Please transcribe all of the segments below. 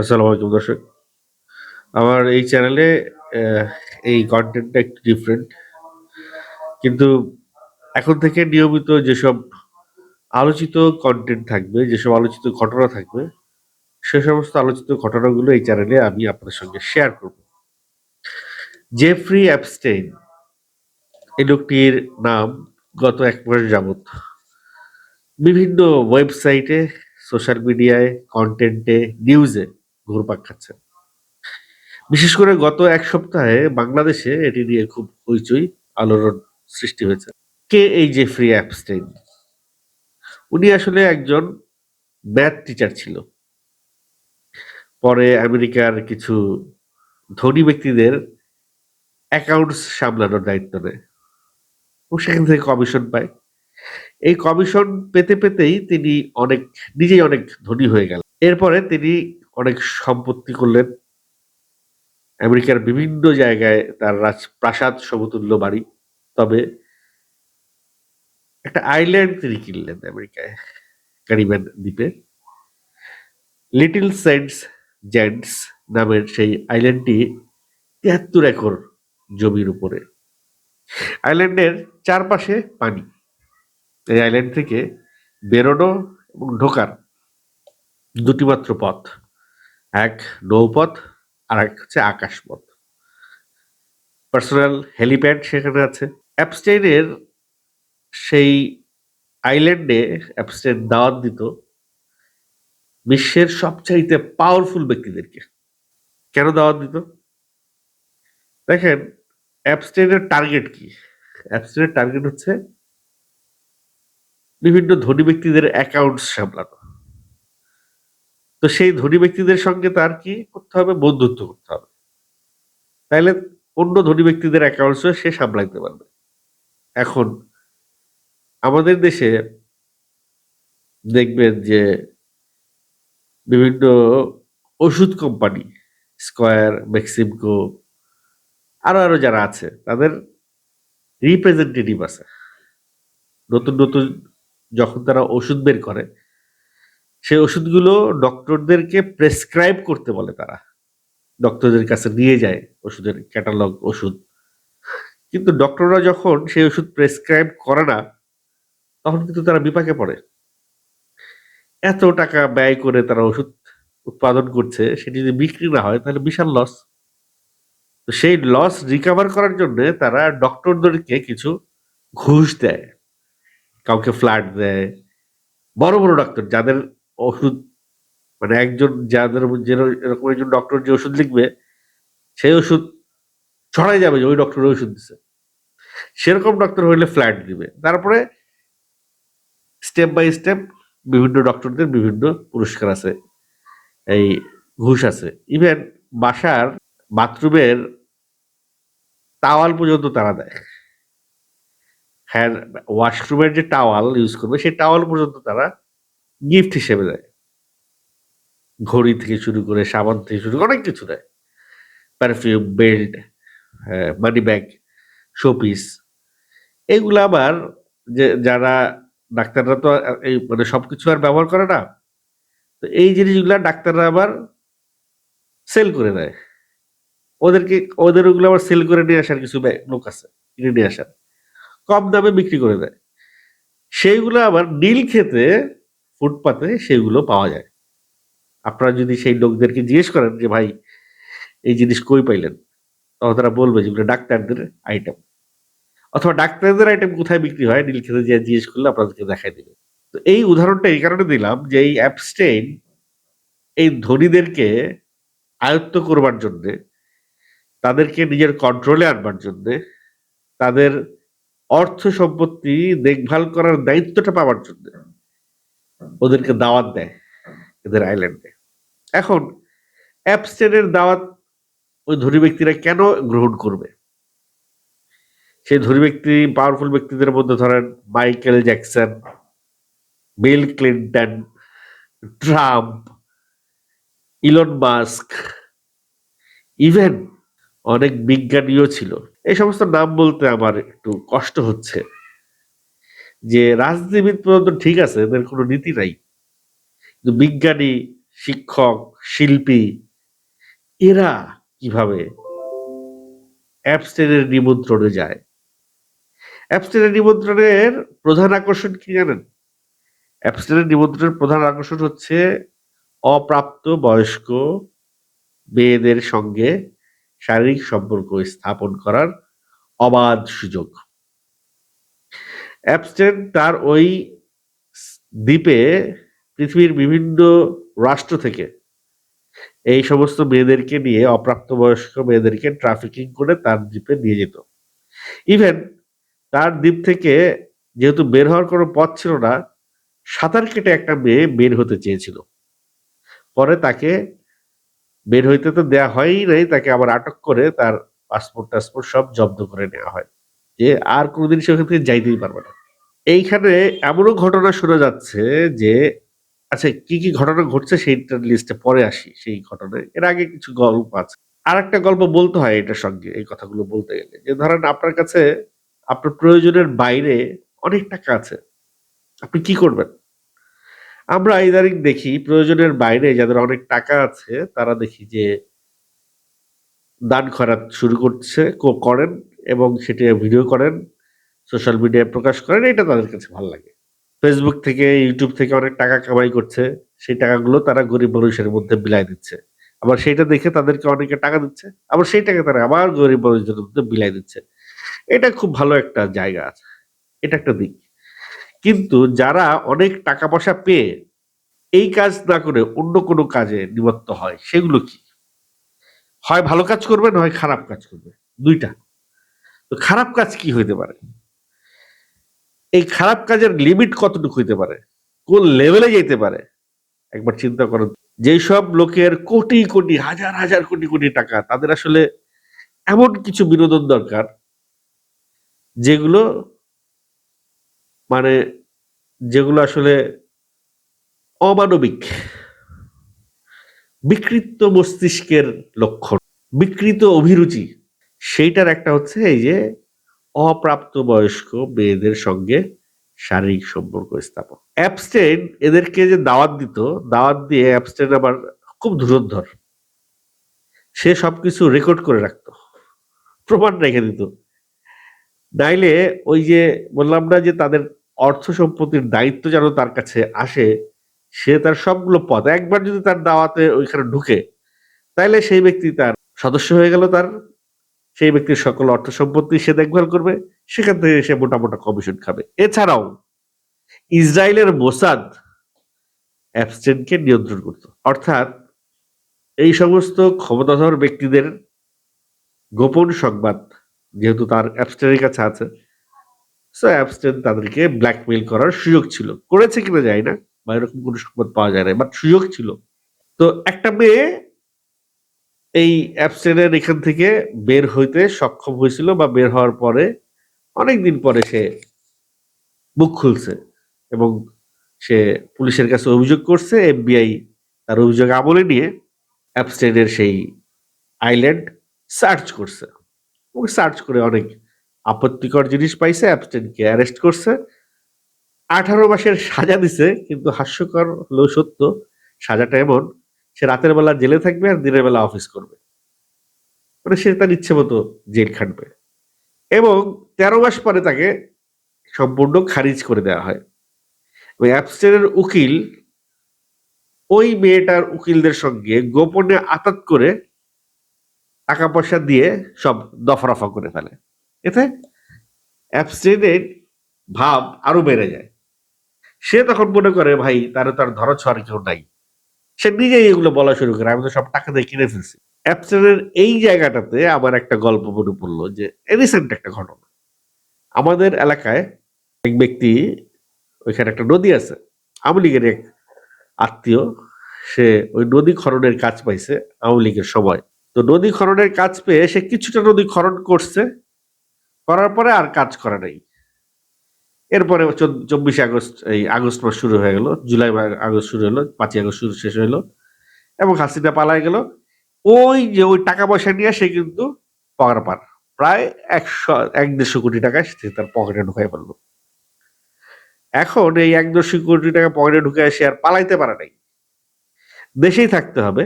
আসসালামু আলাইকুম দর্শক। আমার এই চ্যানেলে আহ, এই কন্টেন্টটা একটু ডিফারেন্ট, কিন্তু এখন থেকে নিয়মিত যেসব আলোচিত কন্টেন্ট থাকবে, যেসব আলোচিত ঘটনা থাকবে, সে সমস্ত আলোচিত ঘটনাগুলো এই চ্যানেলে আমি আপনাদের সঙ্গে শেয়ার করব। জেফ্রি অ্যাপস্টেইন, এই লোকটির নাম গত 1 মাস যাবত বিভিন্ন ওয়েবসাইটে, সোশ্যাল মিডিয়ায়, কন্টেন্টে, নিউজে ঘুরপাক খাচ্ছে। বিশেষ করে গত 1 সপ্তাহে বাংলাদেশে এটি নিয়ে খুব হইচই, আলোড়ন সৃষ্টি হয়েছে। কে এই জেফ্রি অ্যাপস্টেইন? উনি আসলে একজন ম্যাথ টিচার ছিল। পরে আমেরিকার কিছু ধনী ব্যক্তিদের অ্যাকাউন্টস সামলানোর দায়িত্ব নেয় এবং সেখান থেকে কমিশন পায়। এই কমিশন পেতে পেতেই তিনি অনেক নিজেই অনেক ধনী হয়ে গেলেন। এরপরে তিনি অনেক সম্পত্তি করলেন। আমেরিকার বিভিন্ন জায়গায় তার রাজপ্রাসাদ সমতুল্য বাড়ি। তবে একটা আইল্যান্ড তিনি কিনলেন আমেরিকায়, ক্যারিবিয়ান দ্বীপে। লিটল সেন্টস জেন্টস নামের সেই আইল্যান্ডটি 73 একর জমির উপরে। আইল্যান্ডের চারপাশে পানি। এই আইল্যান্ড থেকে বেরোনো এবং ঢোকার দুটি মাত্র পথ, এক নৌপথ আর এক হচ্ছে আকাশপথ। পার্সোনাল হেলিপ্যাড সেখানে আছে। অ্যাপস্টেইনের সেই আইল্যান্ডে অ্যাপস্টেইন দাওয়াত দিত বিশ্বের সবচাইতে পাওয়ারফুল ব্যক্তিদেরকে। কেন দাওয়াত দিত? দেখেন, অ্যাপস্টেইনের টার্গেট কি? অ্যাপস্টেইনের টার্গেট হচ্ছে বিভিন্ন ধনী ব্যক্তিদের অ্যাকাউন্টস সামলানো। তো সেই ধনী ব্যক্তিদের সঙ্গে তার কি করতে হবে? বন্ধুত্ব করতে হবে। তাইলে অন্য ধনী ব্যক্তিদের অ্যাকাউন্টসও সে সামলাইতে পারবে। এখন আমাদের দেশে দেখবেন যে বিভিন্ন ওষুধ কোম্পানি, স্কয়ার, মেক্সিমকো, আরো যারা আছে, তাদের রিপ্রেজেন্টেটিভ আছে। নতুন নতুন যখন তারা ওষুধ বের করে, সেই ওষুধগুলো ডক্টরদেরকে প্রেসক্রাইব করতে বলে তারা। ডক্টরদের কাছে নিয়ে যায় ওষুধের ক্যাটালগ, ওষুধ। কিন্তু ডক্টররা যখন সেই ওষুধ প্রেসক্রাইব করে না, তখন কিন্তু তারা বিপাকে পড়ে। এত টাকা ব্যয় করে তারা ওষুধ উৎপাদন করছে, সেটি যদি বিক্রি না হয় তাহলে বিশাল লস। তো সেই লস রিকভার করার জন্য তারা ডক্টরদেরকে কিছু ঘুষ দেয়, কাউকে ফ্ল্যাট দেয়। বড় বড় ডক্টর যাদের ওষুধ, মানে একজন যাদের এরকম একজন ডক্টর যে ওষুধ লিখবে, সেই ওষুধ ছড়াই যাবে যে ওই ডক্টর ওষুধ দিছে, সেরকম ডক্টর হইলে ফ্ল্যাট দিবে। তারপরে স্টেপ বাই স্টেপ বিভিন্ন ডক্টরদের বিভিন্ন পুরস্কার আছে, এই ঘুষ আছে। ইভেন বাসার বাথরুমের টাওয়াল পর্যন্ত তারা দেয়। হ্যাঁ, ওয়াশরুমের যে টাওয়াল ইউজ করবে, সেই টাওয়াল পর্যন্ত তারা গিফট হিসেবে দেয়। ঘড়ি থেকে শুরু করে, সাবান থেকে শুরু করে অনেক কিছু দেয়। Perfume, belt, money bag, showpiece. এগুলো আবার যে যারা ডাক্তাররা তো এই মানে সবকিছু আর ব্যবহার করে না। তো এই জিনিসগুলা ডাক্তাররা আবার সেল করে দেয়। ওদেরকে ওদের ওগুলো আবার সেল করে নিয়ে আসার কিছু লোক আছে, কিনে নিয়ে আসার। কম দামে বিক্রি করে দেয়। সেইগুলো আবার নীলক্ষেতে, ফুটপাতে সেগুলো পাওয়া যায়। আপনারা যদি সেই লোকদেরকে জিজ্ঞেস করেন যে ভাই এই জিনিস কই পাইলেন? তখন তারা বলবে যেগুলো ডাক্তারদের আইটেম। অথবা ডাক্তারদের আইটেম কোথায় বিক্রি হয় নীলক্ষেতে যেয়ে জিজ্ঞেস করলে আপনাদেরকে দেখাই দিবে। তো এই উদাহরণটা এই কারণে দিলাম যে এই অ্যাপস্টেইন এই ধনীদেরকে আয়ত্ত করবার জন্যে, তাদেরকে নিজের কন্ট্রোলে আনবার জন্যে, তাদের অর্থ সম্পত্তি দেখভাল করার দায়িত্বটা পাওয়ার জন্য ওদেরকে দাওয়াত দেয় এদের আইল্যান্ডে। এখন অ্যাপস্টেনের দাওয়াত ওই ধনী ব্যক্তিরা কেন গ্রহণ করবে? সেই ধনী ব্যক্তি, পাওয়ারফুল ব্যক্তিদের মধ্যে ধরেন Michael Jackson, Bill Clinton, Trump, Elon Musk, even অনেক বিজ্ঞানীও ছিল। এই সমস্ত নাম বলতে আমার একটু কষ্ট হচ্ছে যে রাজনীতিবিদ পর্যন্ত ঠিক আছে, এদের কোনো নীতি নাই, কিন্তু বিজ্ঞানী, শিক্ষক, শিল্পী এরা কিভাবে অ্যাবস্টেনের নিমন্ত্রণে যায়? অ্যাবস্টেনের নিমন্ত্রণের প্রধান আকর্ষণ কি জানেন? অ্যাবস্টেনের নিমন্ত্রণের প্রধান আকর্ষণ হচ্ছে অপ্রাপ্ত বয়স্ক মেয়েদের সঙ্গে শারীরিক সম্পর্ক স্থাপন করার অবাধ সুযোগ। অ্যাবস্টেন তার ওই দ্বীপে পৃথিবীর বিভিন্ন রাষ্ট্র থেকে এই সমস্ত মেয়েদেরকে নিয়ে অপ্রাপ্তবয়স্ক মেয়েদেরকে ট্রাফিকিং করে তার দ্বীপে নিয়ে যেত। ইভেন তার দ্বীপ থেকে যেহেতু বের হওয়ার কোনো পথ ছিল না, সাঁতার কেটে একটা মেয়ে বের হতে চেয়েছিল। পরে তাকে বের হইতে তো দেয়া হয়ই নাই, তাকে আবার আটক করে তার পাসপোর্ট সব জব্দ করে নেওয়া হয়, যে আর কোনোদিন সে ওখান থেকে যাইতেই পারবে না। এইখানে এমনও ঘটনা শোনা যাচ্ছে যে, আচ্ছা কি কি ঘটনা ঘটছে সেইটার লিস্টে পরে আসি। সেই ঘটনায় এর আগে কিছু গল্প আছে। আর একটা গল্প বলতে হয় এটার সঙ্গে, এই কথাগুলো বলতে গেলে, যে ধরেন আপনার কাছে আপনার প্রয়োজনের বাইরে অনেক টাকা আছে, আপনি কি করবেন? আমরা ইদানিং দেখি প্রয়োজনের বাইরে যাদের অনেক টাকা আছে তারা দেখি যে দান খয়রাত শুরু করেন এবং সেটি ভিডিও করেন, সোশ্যাল মিডিয়ায় প্রকাশ করেন। এটা তাদের কাছে ভালো লাগে। ফেসবুক থেকে, ইউটিউব থেকে অনেক টাকা কামাই করছে। সেই টাকাগুলো তারা গরিব মানুষের মধ্যে বিলায় দিচ্ছে। আবার সেইটা দেখে তাদেরকে অনেকে টাকা দিচ্ছে। আবার সেই টাকা তারা আবার গরিব মানুষদের মধ্যে বিলায় দিচ্ছে। এটা খুব ভালো একটা জায়গা আছে। এটা একটা দিক। কিন্তু যারা অনেক টাকা পয়সা পেয়ে এই কাজ না করে অন্য কোনো কাজে নিমত্ত হয়, সেগুলো কি? হয় ভালো কাজ করবে, নয় খারাপ কাজ করবে। ২ টা। তো খারাপ কাজ কি হইতে পারে? এই খারাপ কাজের লিমিট কতটুকু হইতে পারে? কোন লেভেলে যাইতে পারে? একবার চিন্তা করেন। যেসব লোকের কোটি, কোটি, হাজার, হাজার কোটি, কোটি টাকা, তাদের আসলে এমন কিছু বিনোদন দরকার যেগুলো মানে যেগুলো আসলে অমানবিক। বিকৃত মস্তিষ্কের লক্ষণ, বিকৃত অভিরুচি। সেইটার একটা হচ্ছে এই যে অপ্রাপ্তবয়স্ক মেয়েদের সঙ্গে শারীরিক সম্পর্ক স্থাপন। অ্যাবস্টেইন এদেরকে যে দাওয়াত দিত, দাওয়াত দিয়ে অ্যাবস্টেইন আবার খুব ধুরন্ধর। সে সবকিছু রেকর্ড করে রাখতো, প্রমাণ রেখে দিত। নাইলে ওই যে বললাম না যে তাদের অর্থ সম্পত্তির দায়িত্ব যেন তার কাছে আসে, সে তার সবগুলো পথ একবার যদি তার দাওয়াতে ওইখানে ঢুকে, তাইলে সেই ব্যক্তি তার সদস্য হয়ে গেল, তার সেই ব্যক্তির সকল অর্থ সম্পত্তি সে দেখভাল করবে, সেখান থেকে সে মোটা মোটা কমিশন খাবে। এছাড়াও ইসরায়েলের মোসাদ অ্যাবস্টেনকে নিয়ন্ত্রণ করত। অর্থাৎ এই সমস্ত ক্ষমতাধর ব্যক্তিদের গোপন সংবাদ যেহেতু তার অ্যাবস্টেনের কাছে আছে, সো অ্যাবস্টেন তাদেরকে ব্ল্যাকমেইল করার সুযোগ ছিল। করেছে কিনা যায় না, বা এরকম কোনো সংবাদ পাওয়া যায় না, বাট সুযোগ ছিল। তো একটা মেয়ে এই অ্যাবস্টেনের এখান থেকে বের হইতে সক্ষম হয়েছিল, বা বের হওয়ার পরে অনেকদিন পরে সে মুখ খুলছে এবং সে পুলিশের কাছে অভিযোগ করছে। এফবিআই তার অভিযোগ আমলে নিয়ে অ্যাবস্টেনের সেই আইল্যান্ড সার্চ করছে এবং সার্চ করে অনেক আপত্তিকর জিনিস পাইছে। অ্যাবস্টেনকে অ্যারেস্ট করছে, 18 মাসের সাজা দিছে। কিন্তু হাস্যকর হলেও সত্য, সাজাটা এমন, সে রাতের বেলা জেলে থাকবে আর দিনের বেলা অফিস করবে। মানে সে তার ইচ্ছে মতো জেল খাটবে। এবং 13 মাস পরে তাকে সম্পূর্ণ খারিজ করে দেওয়া হয়। ওই অ্যাবস্টেনের উকিল ওই মেয়েটার উকিলদের সঙ্গে গোপনে আতাত করে টাকা পয়সা দিয়ে সব দফা-রফা করে ফেলে। এতে অ্যাবস্টেনের ভাব আরো বেড়ে যায়। সে তখন মনে করে ভাই তারে তো আর ধরা-ছোঁয়ার কেউ নাই। সে নিজেই এগুলো বলা শুরু করে, আমি তো সব টাকা দিয়ে কিনে ফেলছি। অ্যাবস্টেনের এই জায়গাটাতে আমার একটা গল্প মনে পড়লো, যে রিসেন্ট একটা ঘটনা। আমাদের এলাকায় এক ব্যক্তি, ওইখানে একটা নদী আছে, আওয়ামী লীগের এক আত্মীয়, সে ওই নদী খননের কাজ পাইছে আওয়ামী লীগের সময়। তো নদী খননের কাজ পেয়ে সে কিছুটা নদী খনন করছে, করার পরে আর কাজ করে নাই। এরপরে 24 আগস্ট, এই আগস্ট মাস শুরু হয়ে গেল, জুলাই বা আগস্ট শুরু হলো, 5 আগস্ট শুরু শেষ হইলো এবং হাসিনা পালায় গেল। ওই যে ওই টাকা পয়সা নিয়ে সে কিন্তু পার প্রায় 100-150 কোটি টাকা সে তার পকেটে ঢুকাই ফেললো। এখন এই 150 কোটি টাকা পকেটে ঢুকে সে আর পালাইতে পারে নাই। দেশেই থাকতে হবে,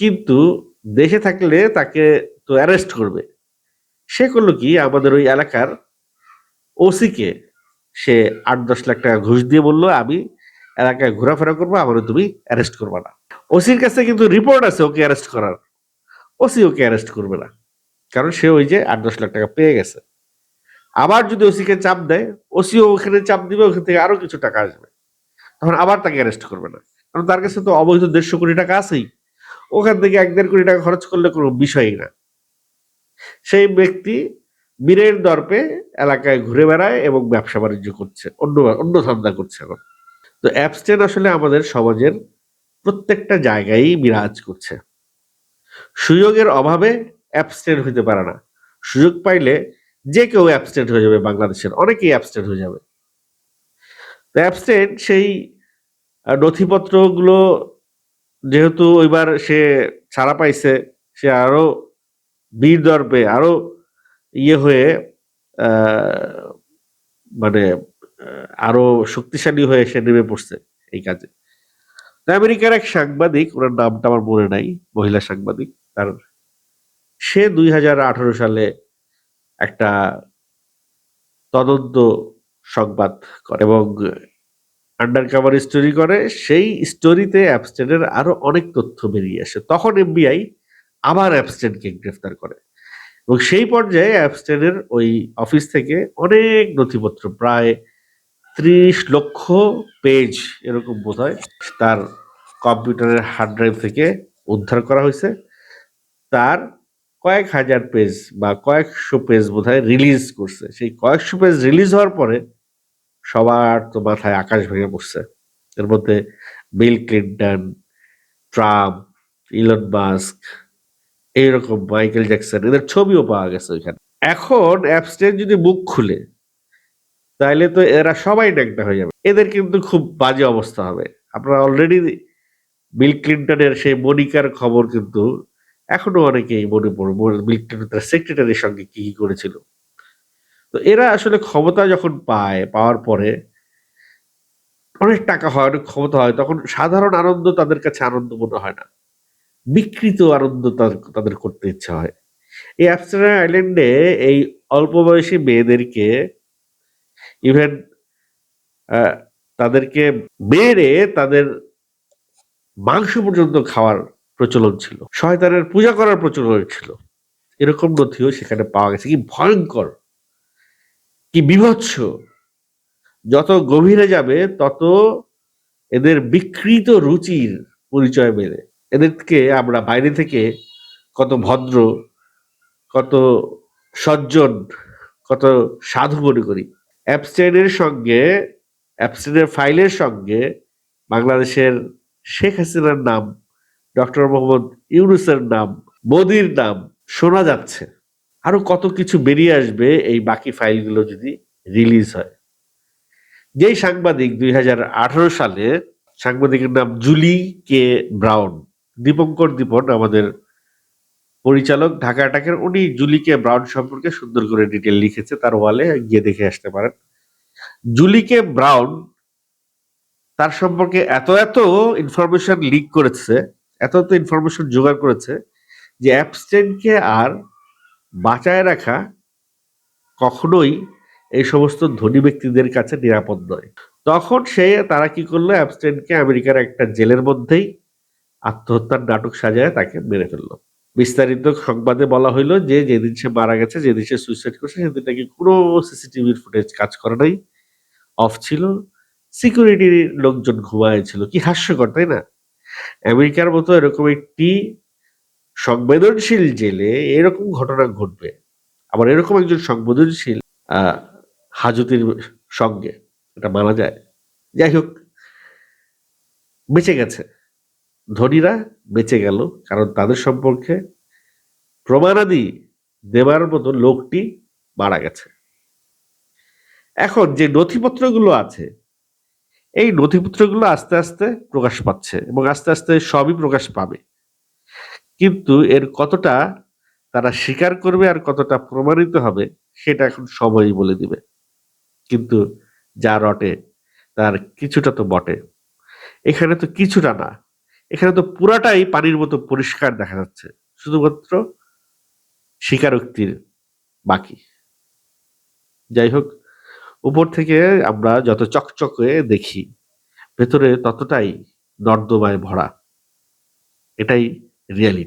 কিন্তু দেশে থাকলে তাকে তো অ্যারেস্ট করবে। সে করলো কি, আমাদের ওই এলাকার ওসিকে সে ৮-১০ লাখ টাকা ঘুষ দিয়ে বললো, আমি এলাকায় ঘোরাফেরা করবো, আমারও তুমি অ্যারেস্ট করবা না। ওসির কাছে কিন্তু রিপোর্ট আছে ওকে অ্যারেস্ট করার, ওসি ওকে অ্যারেস্ট করবে না, কারণ সে ওই যে ৮-১০ লাখ টাকা পেয়ে গেছে। আবার যদি ওসিকে চাপ দেয়, ওসিও ওখানে চাপ দিবে, ওখান থেকে আরো কিছু টাকা আসবে, তখন আবার তাকে অ্যারেস্ট করবে না, কারণ তার কাছে তো অবৈধ ১৫০ কোটি টাকা আছেই। ওখান থেকে ১-১.৫ কোটি টাকা খরচ করলে কোনো বিষয়ই না। সেই ব্যক্তি বীরের দর্পে এলাকায় ঘুরে বেড়ায় এবং ব্যবসা বাণিজ্য করছে, অন্য অন্য ধান্দা করছে এখন। তো অ্যাবস্টেন আসলে আমাদের সমাজের প্রত্যেকটা জায়গায় বিরাজ করছে। সুযোগের অভাবে অ্যাবস্টেন্ট হইতে পারে না, সুযোগ পাইলে যে কেউ অ্যাবস্টেন্ট হয়ে যাবে, বাংলাদেশের অনেকেই অ্যাবস্টেন্ট হয়ে যাবে। তো অ্যাবস্টেন্ট সেই নথিপত্রগুলো যেহেতু ওইবার সে ছাড়া পাইছে, সে আরো বীর দর্পে আরো ইয়ে হয়ে মানে আরো শক্তিশালী হয়ে সে নেমে পড়ছে এই কাজে। তো আমেরিকার এক সাংবাদিক, ওনার নামটা আমার মনে নাই, মহিলা সাংবাদিক, তার সে ২০১৮ সালে একটা তদন্ত সংবাদ করে এবং আন্ডার কভার স্টোরি করে। সেই স্টোরিতে অ্যাবস্টেনের আরো অনেক তথ্য বেরিয়ে আসে। তখন এফবিআই আবার অ্যাবস্টেনকে গ্রেফতার করে এবং সেই পর্যায়ে অ্যাবস্টেনের ওই অফিস থেকে অনেক নথিপত্র, প্রায় ৩০ লক্ষ পেজ এরকম বোধহয়, তার কম্পিউটারের হার্ড ড্রাইভ থেকে উদ্ধার করা হয়েছে। তার কয়েক হাজার পেজ বা কয়েকশো পেজ বোধহয় রিলিজ করছে। সেই কয়েকশো পেজ রিলিজ হওয়ার পরে সবার তো মাথায় আকাশ ভেঙে পড়ছে। এর মধ্যে Bill Clinton, Trump, Elon Musk, এইরকম মাইকেল জ্যাকসন, এদের ছবিও পাওয়া গেছে ওইখানে। এখন অ্যাবস্টেন যদি মুখ খুলে, তাহলে তো এরা সবাই ন্যাংটা হয়ে যাবে, এদের কিন্তু খুব বাজে অবস্থা হবে। আপনারা অলরেডি বিল ক্লিন্টনের সেই মনিকার খবর কিন্তু এখনো অনেকেই মনে পড়ে, বিল ক্লিন্টন তার সেক্রেটারির সঙ্গে কি কি করেছিল। তো এরা আসলে ক্ষমতা যখন পায়, পাওয়ার পরে অনেক টাকা হয়, অনেক ক্ষমতা হয়, তখন সাধারণ আনন্দ তাদের কাছে আনন্দ মনে হয় না, বিকৃত আনন্দ তাদের করতে ইচ্ছা হয়। এই অ্যাবস্টেন আইল্যান্ডে এই অল্প বয়সী মেয়েদেরকে ইভেন তাদেরকে মেরে তাদের মাংস পর্যন্ত খাওয়ার প্রচলন ছিল, শয়তানের পূজা করার প্রচলন ছিল। এরকম নথিও সেখানে পাওয়া গেছে। কি ভয়ঙ্কর, কি বীভৎস! যত গভীরে যাবে তত এদের বিকৃত রুচির পরিচয় মেলে। এদেরকে আমরা বাইরে থেকে কত ভদ্র, কত সজ্জন, কত সাধু মনে করি। অ্যাবস্টেইনের সঙ্গে, অ্যাবস্টেইনের ফাইলের সঙ্গে বাংলাদেশের শেখ হাসিনার নাম, ডক্টর মোহাম্মদ ইউনূসের নাম, মোদির নাম শোনা যাচ্ছে। আরো কত কিছু বেরিয়ে আসবে এই বাকি ফাইলগুলো যদি রিলিজ হয়। যেই সাংবাদিক ২০১৮ সালে, সাংবাদিকের নাম জুলি কে ব্রাউন, দীপঙ্কর দীপন আমাদের পরিচালক ঢাকা অ্যাটাকের, উনি জুলি কে ব্রাউন সম্পর্কে সুন্দর করে ডিটেল লিখেছে, তার ওয়ালে গিয়ে দেখে আসতে পারেন। জুলি কে ব্রাউন তার সম্পর্কে এত এত ইনফরমেশন লিক করেছে, এত এত ইনফরমেশন জোগাড় করেছে যে অ্যাবস্টেনকে আর বাঁচায় রাখা কখনোই এই সমস্ত ধনী ব্যক্তিদের কাছে নিরাপদ নয়। তখন তারা কি করলো, অ্যাবস্টেনকে আমেরিকার একটা জেলের মধ্যেই আত্মহত্যার নাটক সাজায় তাকে মেরে ফেললো। বিস্তারিত সংবাদে বলা হইলো যে যেদিন সে মারা গেছে, যেদিন সে সুইসাইড করছে, সেদিন নাকি কোনো সিসিটিভির ফুটেজ কাজ করে নাই, অফ ছিল, সিকিউরিটির লোকজন ঘুমায় ছিল। কি হাস্যকর, তাই না? আমেরিকার মতো এরকম একটি সংবেদনশীল জেলে এরকম ঘটনা ঘটবে, আবার এরকম একজন সংবেদনশীল হাজতির সঙ্গে, এটা মানা যায়? যাই হোক, বেঁচে গেছে, ধনীরা বেঁচে গেল, কারণ তাদের সম্পর্কে প্রমাণাদি দেবার মতো লোকটি মারা গেছে। এখন যে নথিপত্রগুলো আছে, এই নথিপত্রগুলো আস্তে আস্তে প্রকাশ পাচ্ছে এবং আস্তে আস্তে সবই প্রকাশ পাবে, কিন্তু এর কতটা তারা স্বীকার করবে আর কতটা প্রমাণিত হবে সেটা এখন সময়ই বলে দিবে। কিন্তু যা রটে তার কিছুটা তো বটে। এখানে তো কিছুটা না, এখানে তো পুরাটাই পানির মতো পরিষ্কার দেখা যাচ্ছে, শুধুমাত্র স্বীকারোক্তির বাকি। যাই হোক, উপর থেকে আমরা যত চকচকে দেখি, ভেতরে ততটাই নর্দমায় ভরা। এটাই রিয়ালিটি।